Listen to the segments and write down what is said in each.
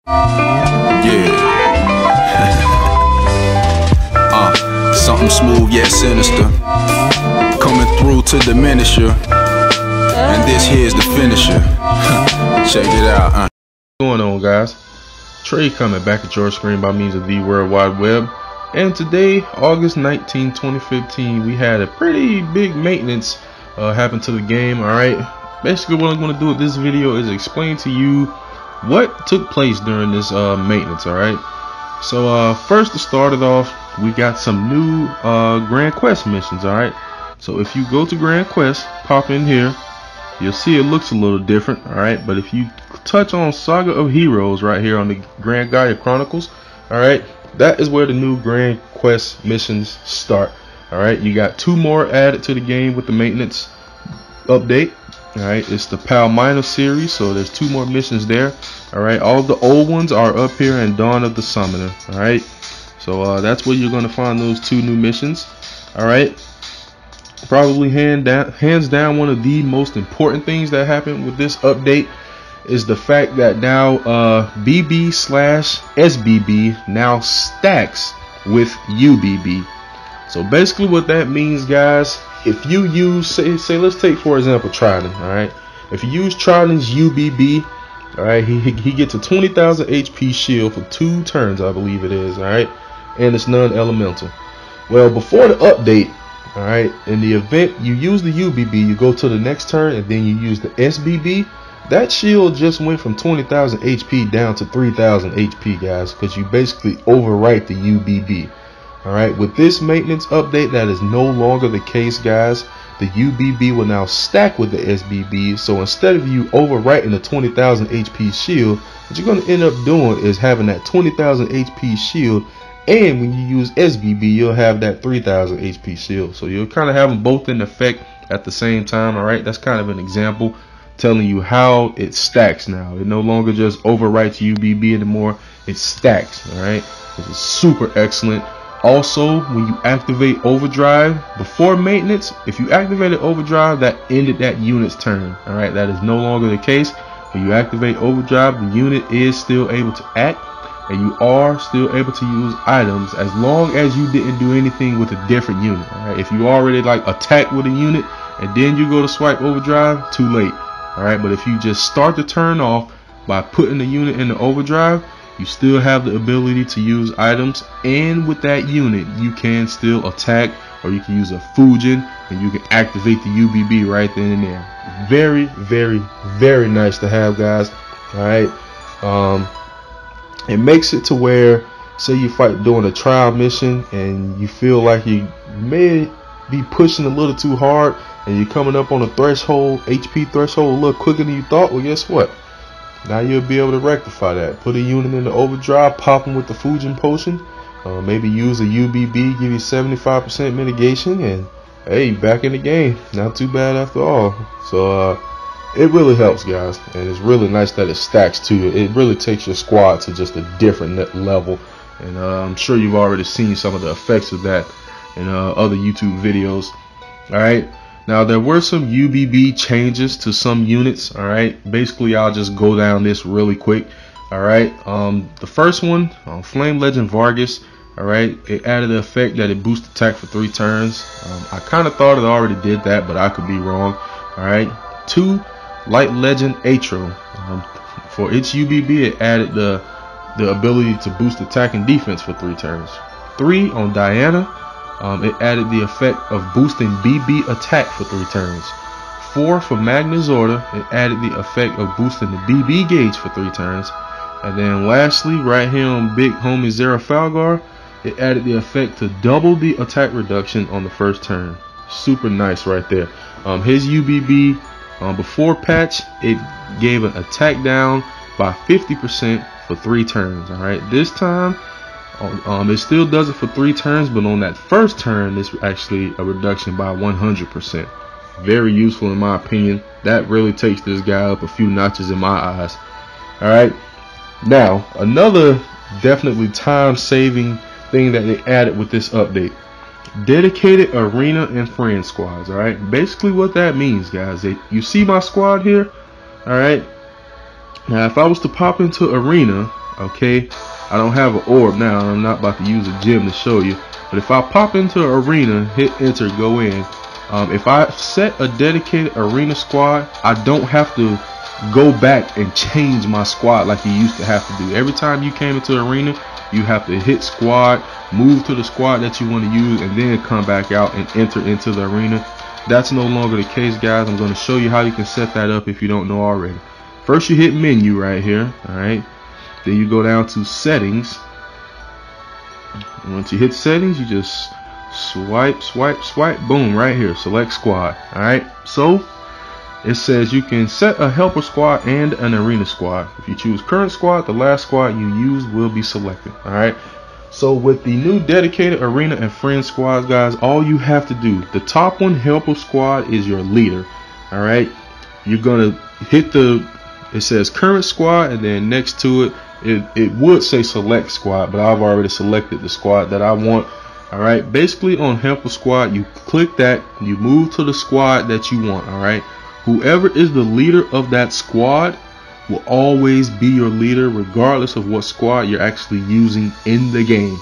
Something smooth yet sinister, coming through to diminish you, and this here's the finisher. Check it out. What's going on, guys? Trey coming back at your screen by means of the World Wide Web. And today, August 19, 2015, we had a pretty big maintenance happen to the game. Alright, basically what I'm going to do with this video is explain to you what took place during this maintenance. Alright, so first, to start it off, we got some new Grand Quest missions. Alright, so if you go to Grand Quest, pop in here, you'll see it looks a little different. Alright, but if you touch on Saga of Heroes right here on the Grand Gaia Chronicles, alright, that is where the new Grand Quest missions start. Alright, you got 2 more added to the game with the maintenance update. Alright, it's the Palmyra series, so there's 2 more missions there. Alright, all of the old ones are up here in Dawn of the Summoner. Alright, so that's where you're going to find those 2 new missions. Alright, probably hands down one of the most important things that happened with this update is the fact that now BB/SBB now stacks with UBB. So basically what that means, guys, if you use, say let's take for example Trident. Alright, if you use Trident's UBB, alright, he gets a 20,000 HP shield for 2 turns, I believe it is. Alright, and it's non-elemental. Well, before the update, alright, in the event you use the UBB, you go to the next turn and then you use the SBB, that shield just went from 20,000 HP down to 3,000 HP, guys, because you basically overwrite the UBB. Alright, with this maintenance update, that is no longer the case, guys. The UBB will now stack with the SBB, so instead of you overwriting the 20,000 HP shield, what you're going to end up doing is having that 20,000 HP shield, and when you use SBB, you'll have that 3,000 HP shield. So you'll kind of have them both in effect at the same time. Alright, that's kind of an example telling you how it stacks now. It no longer just overwrites UBB anymore, it stacks. Alright, which is super excellent. Also, when you activate overdrive before maintenance, if you activated overdrive, that ended that unit's turn. Alright, that is no longer the case. When you activate overdrive, the unit is still able to act, and you are still able to use items as long as you didn't do anything with a different unit. Alright, if you already like attack with a unit and then you go to swipe overdrive, too late. Alright, but if you just start the turn off by putting the unit in the overdrive, you still have the ability to use items, and with that unit you can still attack, or you can use a Fujin and you can activate the UBB right then and there. Very, very, very nice to have, guys. Alright, it makes it to where, say you fight doing a trial mission and you feel like you may be pushing a little too hard and you're coming up on a threshold, HP threshold, a little quicker than you thought. Well, guess what? Now you'll be able to rectify that. Put a unit in the overdrive, pop them with the Fujin potion, maybe use a UBB, give you 75% mitigation, and hey, back in the game. Not too bad after all. So it really helps, guys, and it's really nice that it stacks too. It really takes your squad to just a different level, and I'm sure you've already seen some of the effects of that in other YouTube videos. Alright, now there were some UBB changes to some units. Alright, basically I'll just go down this really quick. Alright, the first one, Flame Legend Vargas. Alright, it added the effect that it boosts attack for 3 turns. I kind of thought it already did that, but I could be wrong. Alright, 2, Light Legend Atro. For its UBB, it added the ability to boost attack and defense for 3 turns. 3, on Diana, it added the effect of boosting BB attack for 3 turns. 4, for Magnezorda, it added the effect of boosting the BB gauge for 3 turns. And then lastly, right here on Big Homie Zerafalgar, it added the effect to double the attack reduction on the first turn. Super nice right there. His UBB, before patch, it gave an attack down by 50% for 3 turns. Alright, this time it still does it for 3 turns, but on that first turn it's actually a reduction by 100%. Very useful in my opinion. That really takes this guy up a few notches in my eyes. Alright, now another definitely time saving thing that they added with this update: dedicated arena and friend squads. Alright, basically what that means, guys, you see my squad here. Alright, now if I was to pop into arena Okay, I don't have an orb now. I'm not about to use a gem to show you. But if I pop into arena, hit enter, go in. If I set a dedicated arena squad, I don't have to go back and change my squad like you used to have to do. Every time you came into arena, you have to hit squad, move to the squad that you want to use, and then come back out and enter into the arena. That's no longer the case, guys. I'm going to show you how you can set that up if you don't know already. First, you hit menu right here. All right. Then you go down to settings. And once you hit settings, you just swipe, swipe, swipe, boom, right here, select squad. All right. So it says you can set a helper squad and an arena squad. If you choose current squad, the last squad you use will be selected. All right. So with the new dedicated arena and friend squads, guys, all you have to do, the top one, helper squad, is your leader. All right. You're gonna hit it says current squad, and then next to it would say select squad, but I've already selected the squad that I want. All right. Basically, on helper squad, you click that, you move to the squad that you want. All right. Whoever is the leader of that squad will always be your leader, regardless of what squad you're actually using in the game.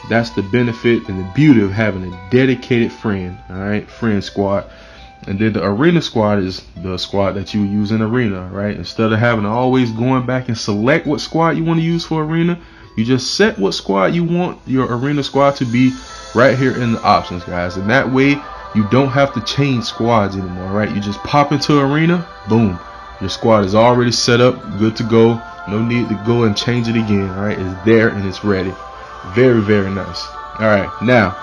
That's the benefit and the beauty of having a dedicated friend. All right, friend squad. And then the arena squad is the squad that you use in arena. Right, instead of having to always going back and select what squad you want to use for arena, you just set what squad you want your arena squad to be right here in the options, guys. And that way you don't have to change squads anymore. Right, you just pop into arena, boom, your squad is already set up, good to go. No need to go and change it again. All right, it's there and it's ready. Very, very nice. All right, now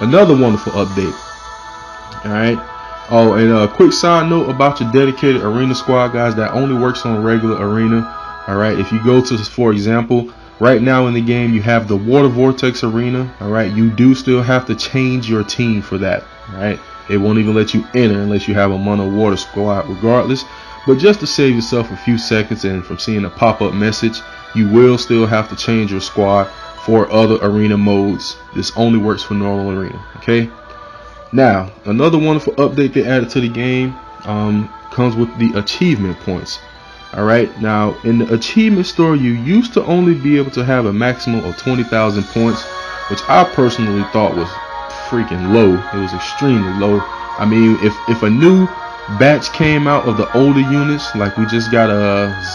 another wonderful update. All right. Oh, and a quick side note about your dedicated arena squad, guys, that only works on regular arena. All right, if you go to, for example, right now in the game, you have the Water Vortex arena. All right, you do still have to change your team for that. All right, it won't even let you enter unless you have a mono water squad, regardless. But just to save yourself a few seconds and from seeing a pop-up message, you will still have to change your squad for other arena modes. This only works for normal arena. Okay. Now, another wonderful update they added to the game comes with the achievement points. All right. Now, in the achievement store, you used to only be able to have a maximum of 20,000 points, which I personally thought was freaking low. It was extremely low. I mean, if a new batch came out of the older units, like we just got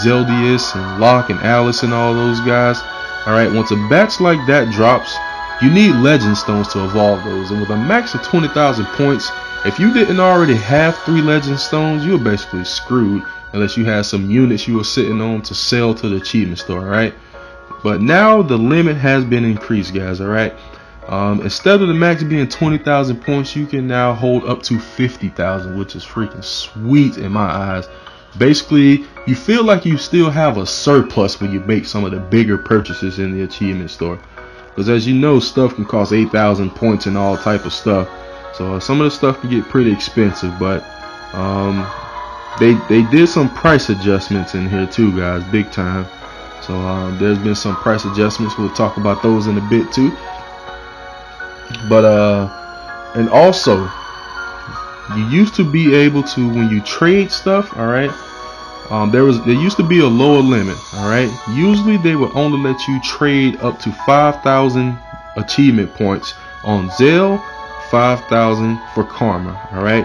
Zeldius and Locke and Alice and all those guys, all right, once a batch like that drops, you need legend stones to evolve those. And with a max of 20,000 points, if you didn't already have 3 legend stones, you're basically screwed unless you had some units you were sitting on to sell to the achievement store. All right, but now the limit has been increased, guys. All right. Instead of the max being 20,000 points, you can now hold up to 50,000, which is freaking sweet in my eyes. Basically, you feel like you still have a surplus when you make some of the bigger purchases in the achievement store. Because as you know, stuff can cost 8,000 points and all type of stuff. So some of the stuff can get pretty expensive, but they did some price adjustments in here too, guys, big time. So there's been some price adjustments. We'll talk about those in a bit too. But and also, you used to be able to, when you trade stuff, all right, there used to be a lower limit. All right, usually they would only let you trade up to 5,000 achievement points on Zelle, 5,000 for Karma. All right,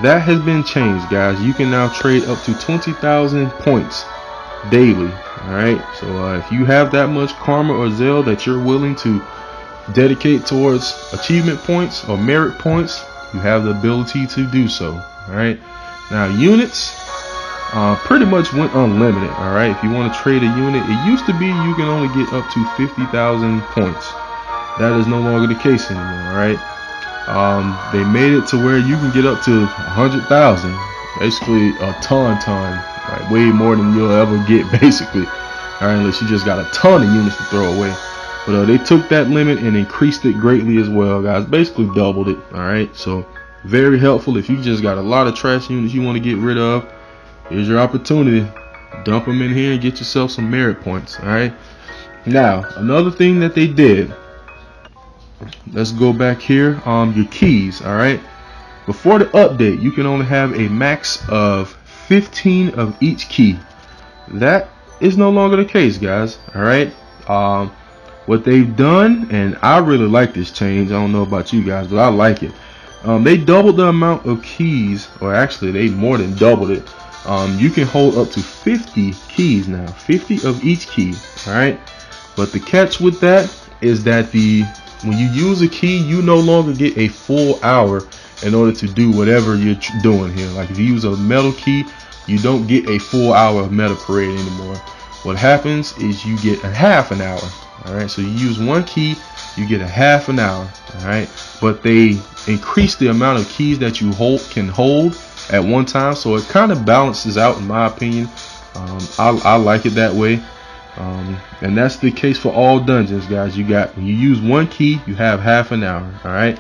that has been changed, guys. You can now trade up to 20,000 points daily. All right, so if you have that much Karma or Zelle that you're willing to dedicate towards achievement points or merit points, you have the ability to do so. All right, now units pretty much went unlimited. All right, if you want to trade a unit, it used to be you can only get up to 50,000 points. That is no longer the case anymore. All right, they made it to where you can get up to 100,000, basically a ton, like way more than you'll ever get, basically. All right, unless you just got a ton of units to throw away. But they took that limit and increased it greatly as well, guys. Basically doubled it. All right, so very helpful. If you just got a lot of trash units you want to get rid of, here's your opportunity. Dump them in here and get yourself some merit points. All right. Now, another thing that they did. Let's go back here. Your keys. All right. Before the update, you can only have a max of 15 of each key. That is no longer the case, guys. All right. What they've done, and I really like this change. I don't know about you guys, but I like it. They doubled the amount of keys, or actually they more than doubled it. You can hold up to 50 keys now, 50 of each key. All right. But the catch with that is that when you use a key, you no longer get a full hour in order to do whatever you're doing here. Like if you use a metal key, you don't get a full hour of Metal Parade anymore. What happens is you get a half an hour. All right, so you use one key, you get a half an hour. All right, but they increase the amount of keys that you can hold at one time, so it kind of balances out, in my opinion. I like it that way. And that's the case for all dungeons, guys. When you use one key, you have half an hour. All right.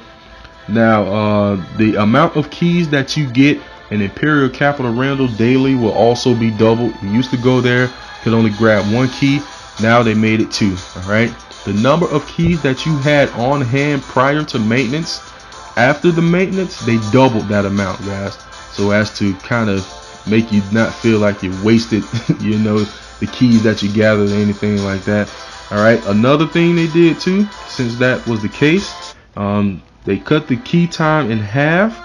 Now, the amount of keys that you get in Imperial Capital Randall daily will also be doubled. You used to go there, could only grab one key. Now they made it 2. All right. The number of keys that you had on hand prior to maintenance, after the maintenance, they doubled that amount, guys. So as to kind of make you not feel like you wasted, you know, the keys that you gathered or anything like that. All right. Another thing they did too, since that was the case, they cut the key time in half.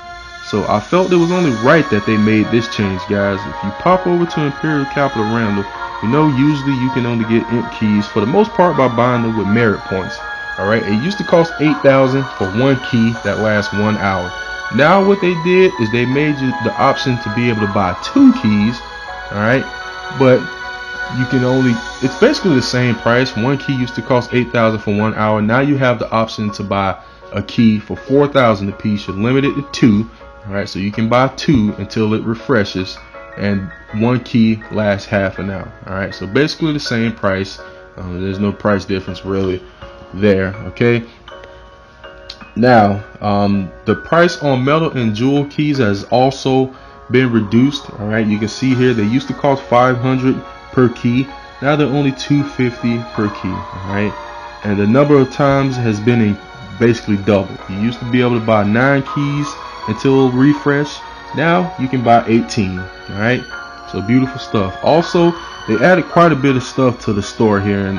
So I felt it was only right that they made this change, guys. If you pop over to Imperial Capital Randall, you know usually you can only get imp keys for the most part by buying them with merit points. All right. It used to cost 8,000 for one key that lasts 1 hour. Now what they did is they made you the option to be able to buy 2 keys. All right. But you can it's basically the same price. One key used to cost 8,000 for 1 hour. Now you have the option to buy a key for 4,000 apiece. You're limited to 2. All right, so you can buy 2 until it refreshes, and one key lasts half an hour. All right, so basically the same price. There's no price difference really there. Okay. Now, the price on metal and jewel keys has also been reduced. All right, you can see here they used to cost 500 per key. Now they're only 250 per key. All right, and the number of times has been basically doubled. You used to be able to buy 9 keys until refresh. Now you can buy 18. All right, so beautiful stuff. Also, they added quite a bit of stuff to the store here, and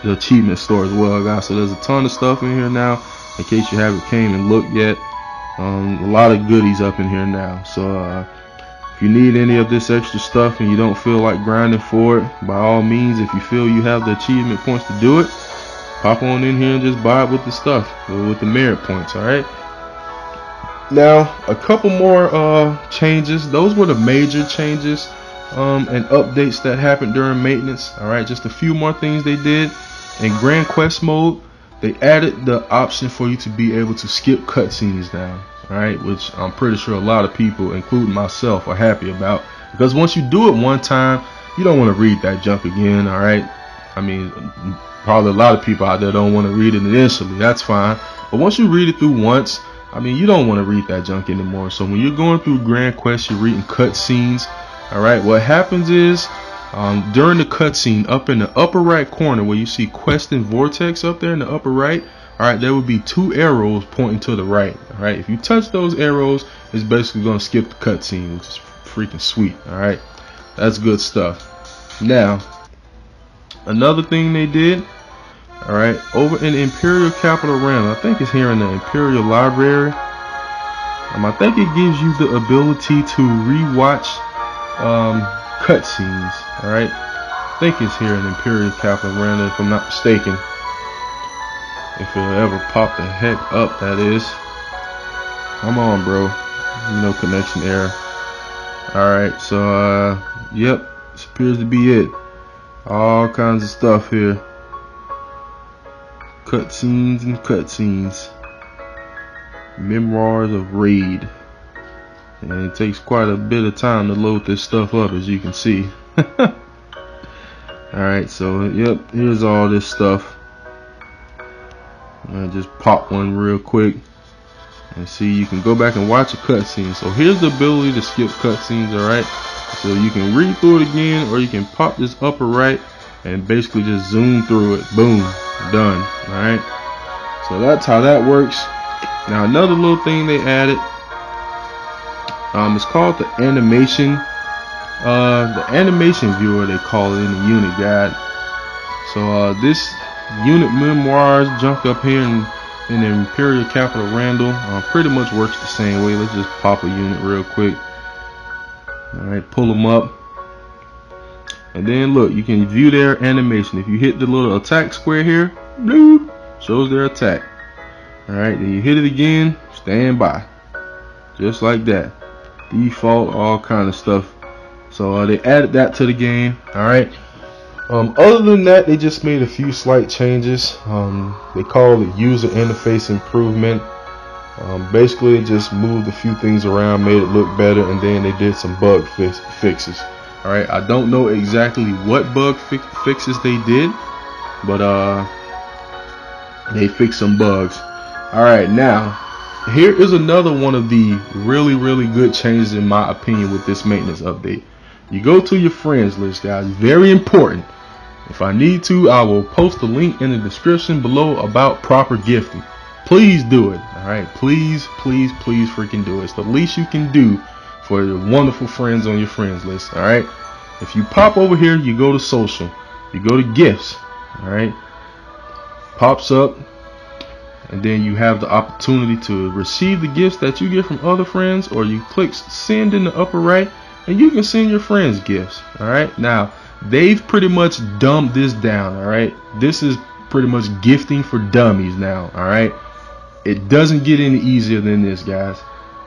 the achievement store as well, guys. So there's a ton of stuff in here now. In case you haven't came and looked yet, a lot of goodies up in here now. So if you need any of this extra stuff and you don't feel like grinding for it, by all means, if you feel you have the achievement points to do it, pop on in here and just buy it with the stuff, with the merit points. All right. Now, a couple more changes. Those were the major changes and updates that happened during maintenance. All right, just a few more things they did. In Grand Quest mode, they added the option for you to be able to skip cutscenes now. All right, which I'm pretty sure a lot of people, including myself, are happy about, because once you do it one time, you don't want to read that junk again. All right, I mean, probably a lot of people out there don't want to read it initially. That's fine, but once you read it through once, I mean, you don't want to read that junk anymore. So when you're going through Grand Quest, you're reading cutscenes. All right, what happens is during the cutscene, up in the upper right corner where you see Quest and Vortex up there in the upper right, all right, there will be 2 arrows pointing to the right. All right, if you touch those arrows, it's basically going to skip the cutscene, which is freaking sweet. All right, that's good stuff. Now, another thing they did, all right, over in Imperial Capital Randall, I think it's here in the Imperial Library. I think it gives you the ability to rewatch cutscenes. All right, I think it's here in Imperial Capital Randall, if I'm not mistaken. If it'll ever pop the heck up, that is. Come on, bro. No connection error. All right, so yep, this appears to be it. All kinds of stuff here. Cutscenes and cutscenes. Memoirs of Raid. And it takes quite a bit of time to load this stuff up, as you can see. Alright, so yep, here's all this stuff. I just pop one real quick and see, you can go back and watch a cutscene. So here's the ability to skip cutscenes. Alright, so you can read through it again, or you can pop this upper right and basically just zoom through it. Boom, done. Alright, so that's how that works. Now another little thing they added, it's called the animation the animation viewer, they call it in the unit guide. So this unit memoirs junk up here in the Imperial Capital Randall pretty much works the same way. Let's just pop a unit real quick. Alright, pull them up. And then look, you can view their animation. If you hit the little attack square here, bloop, shows their attack. Alright, then you hit it again, stand by. Just like that. Default, all kind of stuff. So they added that to the game. Alright. Other than that, they just made a few slight changes. They call it user interface improvement. Basically, they just moved a few things around, made it look better, and then they did some bug fixes. Alright, I don't know exactly what bug fixes they did, but they fixed some bugs. Alright, now here is another one of the really good changes in my opinion with this maintenance update. You go to your friends list, guys. Very important. If I need to, I will post a link in the description below about proper gifting. Please do it. Alright, please freaking do it. It's the least you can do for your wonderful friends on your friends list. Alright, if you pop over here, you go to social, you go to gifts. Alright, pops up, and then you have the opportunity to receive the gifts that you get from other friends, or you click send in the upper right and you can send your friends gifts. Alright, now they've pretty much dumbed this down. Alright, this is pretty much gifting for dummies now. Alright, it doesn't get any easier than this, guys.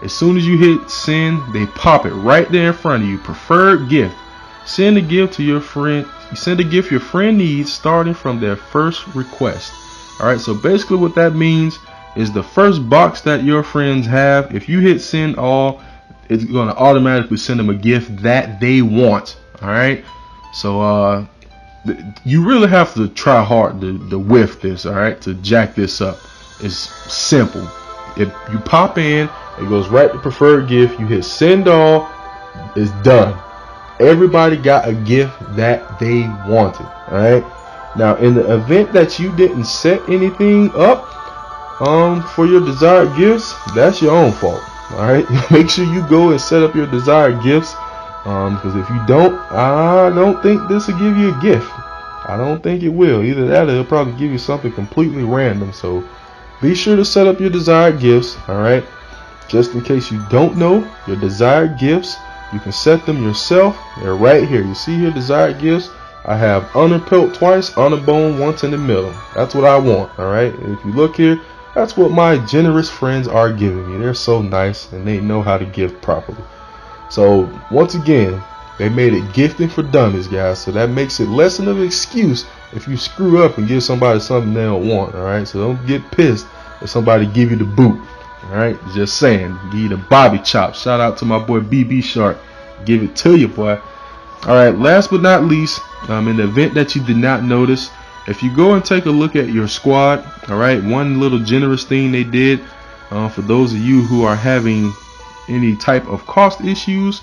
As soon as you hit send, they pop it right there in front of you. Preferred gift. Send a gift to your friend. You send a gift your friend needs starting from their first request. Alright, so basically what that means is the first box that your friends have, if you hit send all, it's going to automatically send them a gift that they want. Alright, so you really have to try hard to whiff this, alright, to jack this up. It's simple. If you pop in, it goes right to preferred gift, you hit send all, it's done. Everybody got a gift that they wanted. Alright, now in the event that you didn't set anything up for your desired gifts, that's your own fault. Alright, make sure you go and set up your desired gifts, because if you don't, I don't think this will give you a gift. I don't think it will. Either that or it'll probably give you something completely random. So be sure to set up your desired gifts. Alright, just in case you don't know, your desired gifts, you can set them yourself. They're right here. You see here, desired gifts. I have honor pelt twice, honor bone once in the middle. That's what I want. Alright, if you look here, that's what my generous friends are giving me. They're so nice and they know how to give properly. So once again, they made it gifting for dummies, guys. So that makes it less of an excuse if you screw up and give somebody something they don't want. Alright, so don't get pissed if somebody give you the boot. Alright, just saying, give you the Bobby chop. Shout out to my boy BB Shark. Give it to you, boy. Alright, last but not least, in the event that you did not notice, if you go and take a look at your squad, alright, one little generous thing they did for those of you who are having any type of cost issues,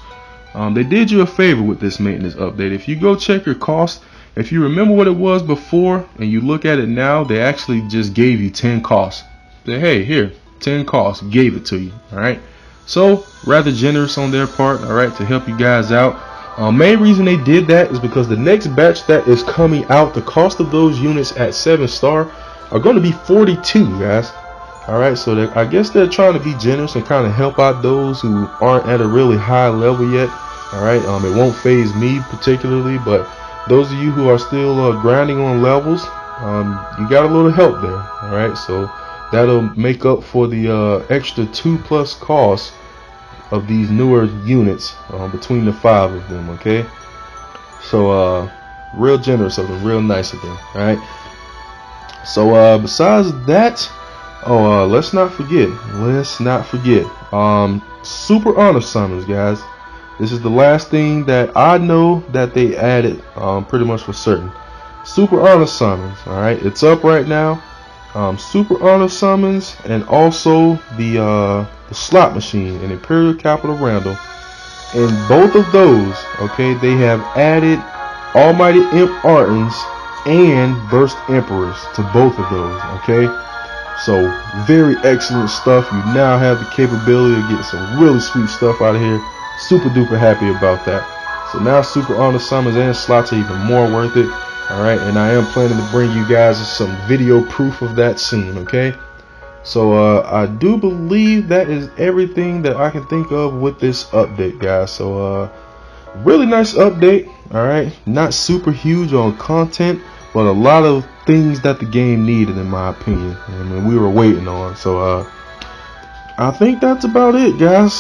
they did you a favor with this maintenance update. If you go check your cost, if you remember what it was before and you look at it now, they actually just gave you 10 costs. Say, hey, here, 10 costs, gave it to you. Alright, so rather generous on their part, alright, to help you guys out. Main reason they did that is because the next batch that is coming out, the cost of those units at 7-star are going to be 42, guys. Alright, so I guess they're trying to be generous and kind of help out those who aren't at a really high level yet. Alright, it won't phase me particularly, but those of you who are still grinding on levels, you got a little help there. Alright, so that'll make up for the extra 2+ costs of these newer units between the 5 of them. Okay, so real generous of them, real nice of them. Alright, so besides that, let's not forget super honor summons, guys. This is the last thing that I know that they added pretty much for certain. Super honor summons, alright, it's up right now. Super honor summons, and also the slot machine in Imperial Capital Randall. In both of those, okay, they have added Almighty Imp Artons and Burst Emperors to both of those. Okay, so very excellent stuff. You now have the capability to get some really sweet stuff out of here. Super duper happy about that. So now Super Arnold summons and slots are even more worth it. Alright, and I am planning to bring you guys some video proof of that soon, okay? So I do believe that is everything that I can think of with this update, guys. So really nice update. Alright, not super huge on content, but a lot of things that the game needed, in my opinion. I mean, we were waiting on. So I think that's about it, guys.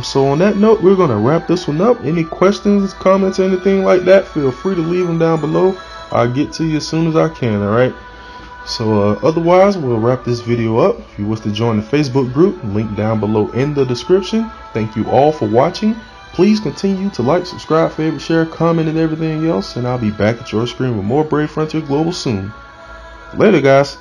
So on that note, we're gonna wrap this one up. Any questions, comments, anything like that, feel free to leave them down below. I'll get to you as soon as I can. Alright, so otherwise, we'll wrap this video up. If you wish to join the Facebook group, link down below in the description. Thank you all for watching. Please continue to like, subscribe, favorite, share, comment, and everything else, and I'll be back at your screen with more Brave Frontier Global soon. Later, guys.